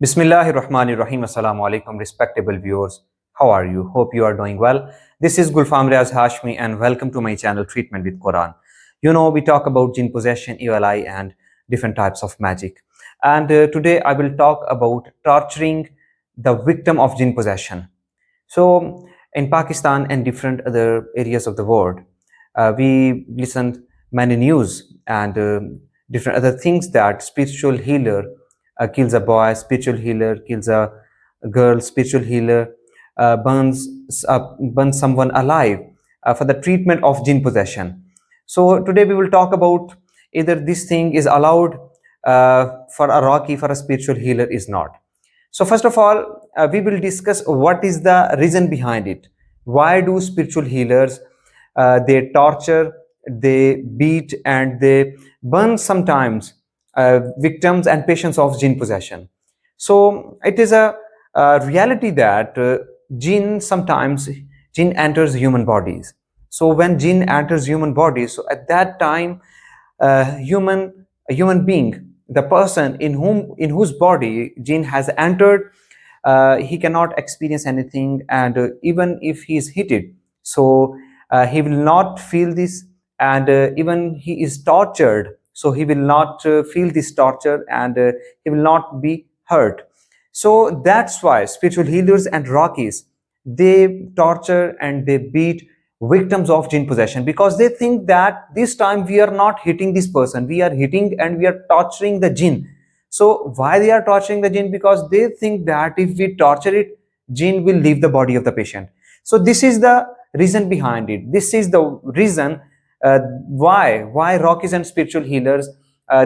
Bismillahirrahmanirrahim. Assalamu alaikum, respectable viewers. How are you? Hope you are doing well. This is Gulfam Riaz Hashmi and welcome to my channel Treatment with Quran. You know, we talk about jinn possession, evil eye and different types of magic. And today I will talk about torturing the victim of jinn possession. So in Pakistan and different other areas of the world, we listened many news and different other things that spiritual healer kills a boy, spiritual healer kills a girl, spiritual healer burns someone alive for the treatment of jinn possession. So today we will talk about either this thing is allowed for a Ruqyah, for a spiritual healer is not. So first of all, we will discuss what is the reason behind it. Why do spiritual healers they torture, they beat, and they burn sometimes victims and patients of jinn possession? So it is a reality that sometimes jinn enters human bodies. So when jinn enters human bodies, so at that time, a human being, the person in whose body jinn has entered, he cannot experience anything, and even if he is heated, so he will not feel this, and even he is tortured, so he will not feel this torture, and he will not be hurt. So that's why spiritual healers and Ruqyahs, they torture and they beat victims of jinn possession, because they think that this time we are not hitting this person, we are hitting and we are torturing the jinn. So why they are torturing the jinn? Because they think that if we torture it, jinn will leave the body of the patient. So this is the reason behind it. This is the reason why Ruqyahs and spiritual healers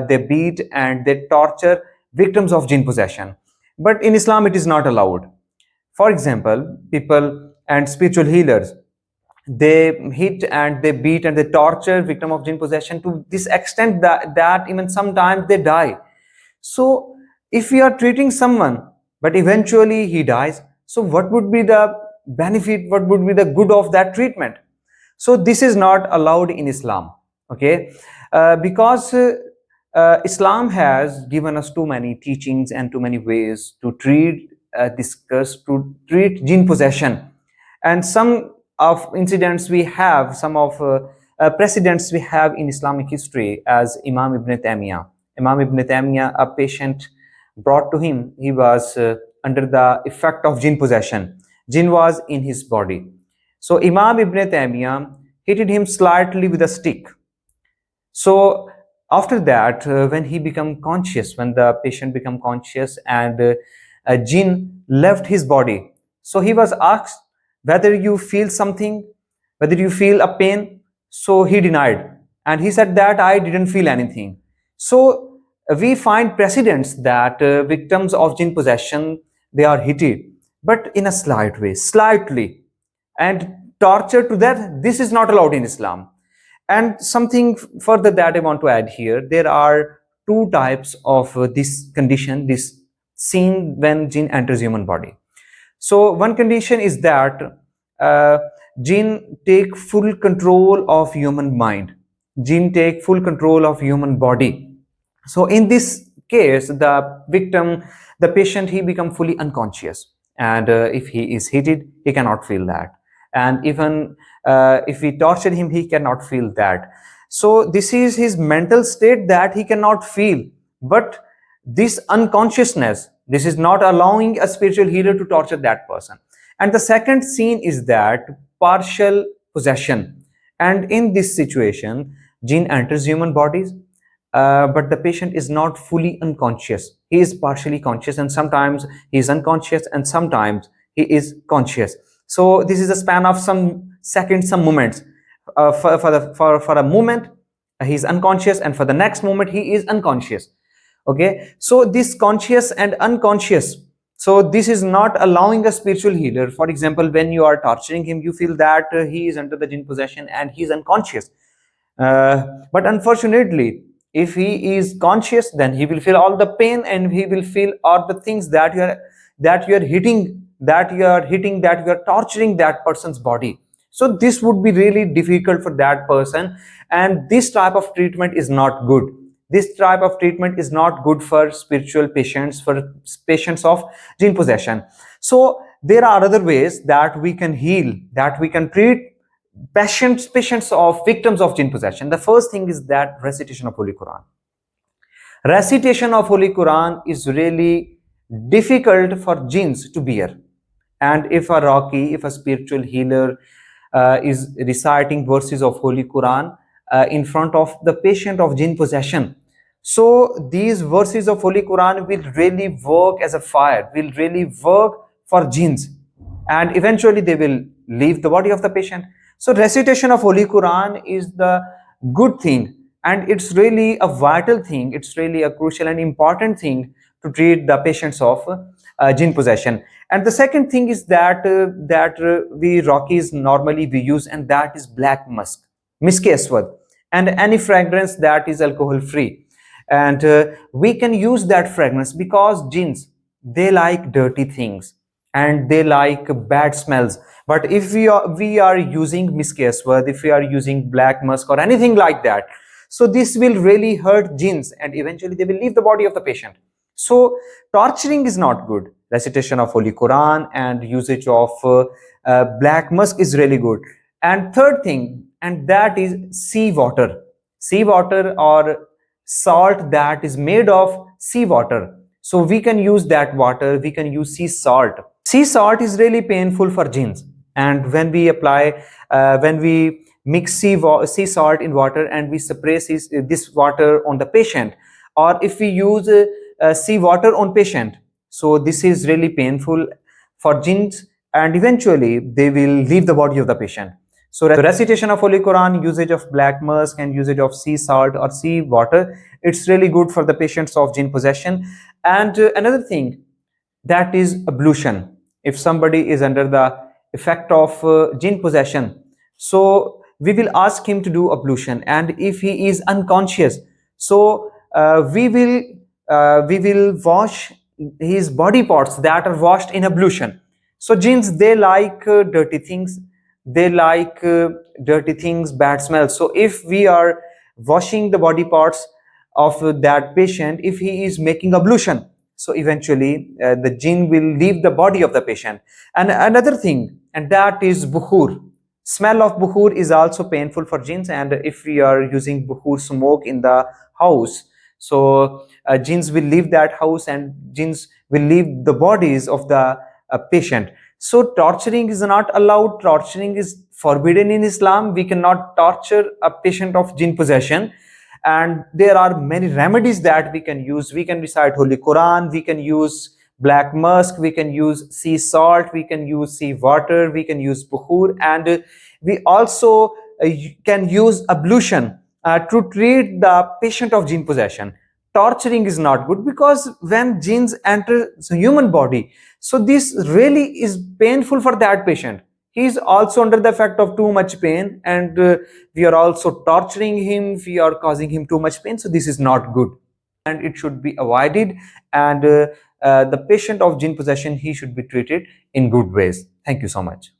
they beat and they torture victims of jinn possession. But in Islam it is not allowed. For example, people and spiritual healers, they hit and they beat and they torture victim of jinn possession to this extent that even sometimes they die. So if we are treating someone but eventually he dies, so what would be the benefit, what would be the good of that treatment? So this is not allowed in Islam, okay? Because Islam has given us too many teachings and too many ways to treat to treat jinn possession. And some of incidents we have, some of precedents we have in Islamic history, as Imam Ibn Taymiyyah. Imam Ibn Taymiyyah, a patient brought to him, he was under the effect of jinn possession. Jinn was in his body. So Imam Ibn Taymiyyah hit him slightly with a stick. So after that, when he became conscious, when the patient became conscious and a jinn left his body, so he was asked whether you feel something, whether you feel a pain. So he denied and he said that I didn't feel anything. So we find precedents that victims of jinn possession, they are hitted, but in a slight way, slightly, and torture to that, this is not allowed in Islam. And something further that I want to add here, there are two types of this condition, this scene when jinn enters human body. So one condition is that jinn take full control of human mind, jinn take full control of human body. So in this case, the victim, the patient, he become fully unconscious, and if he is heated, he cannot feel that, and even if we torture him, he cannot feel that. So this is his mental state that he cannot feel. But this unconsciousness, this is not allowing a spiritual healer to torture that person. And the second scene is that partial possession, and in this situation, jinn enters human bodies, but the patient is not fully unconscious. He is partially conscious, and sometimes he is unconscious, and sometimes he is conscious. So this is a span of some seconds, some moments. For a moment, he is unconscious, and for the next moment, he is unconscious. Okay, so this conscious and unconscious, so this is not allowing a spiritual healer. For example, when you are torturing him, you feel that he is under the jinn possession and he is unconscious. But unfortunately, if he is conscious, then he will feel all the pain and he will feel all the things that you are hitting, that you are torturing that person's body. So this would be really difficult for that person, and this type of treatment is not good. This type of treatment is not good for spiritual patients, for patients of jinn possession. So there are other ways that we can heal, that we can treat patients of victims of jinn possession. The first thing is that recitation of Holy Quran. Recitation of Holy Quran is really difficult for jinns to bear. And if a Raqi, if a spiritual healer is reciting verses of Holy Quran in front of the patient of jinn possession, so these verses of Holy Quran will really work as a fire, will really work for jinns, and eventually they will leave the body of the patient. So recitation of Holy Quran is the good thing, and it's really a vital thing, it's really a crucial and important thing to treat the patients of jinn possession. And the second thing is that we Rockies normally we use, and that is black musk, miski aswad, and any fragrance that is alcohol free. And we can use that fragrance because jinns, they like dirty things and they like bad smells. But if we are using miski aswad, if we are using black musk or anything like that, so this will really hurt jinns, and eventually they will leave the body of the patient. So torturing is not good. Recitation of Holy Quran and usage of black musk is really good. And third thing, and that is seawater. Seawater or salt that is made of seawater. So we can use that water, we can use sea salt. Sea salt is really painful for jinns. And when we apply, when we mix sea salt in water and we spray this water on the patient, or if we use sea water on patient, so this is really painful for jinns, and eventually they will leave the body of the patient. So recitation of Holy Quran, usage of black musk and usage of sea salt or sea water, it's really good for the patients of jinn possession. And another thing, that is ablution. If somebody is under the effect of jinn possession, so we will ask him to do ablution, and if he is unconscious, so we will wash his body parts that are washed in ablution. So jinns, they like dirty things, they like dirty things, bad smells. So if we are washing the body parts of that patient, if he is making ablution, so eventually the jinn will leave the body of the patient. And another thing, and that is bukhur. Smell of bukhur is also painful for jinns, and if we are using bukhur smoke in the house, so jinns will leave that house and jinns will leave the bodies of the patient. So torturing is not allowed, torturing is forbidden in Islam. We cannot torture a patient of jinn possession, and there are many remedies that we can use. We can recite Holy Quran, we can use black musk, we can use sea salt, we can use sea water, we can use bukhur, and we also can use ablution to treat the patient of jinn possession. Torturing is not good, because when jinns enter the human body, so this really is painful for that patient. He is also under the effect of too much pain, and we are also torturing him, we are causing him too much pain. So this is not good, and it should be avoided. And the patient of jinn possession, he should be treated in good ways. Thank you so much.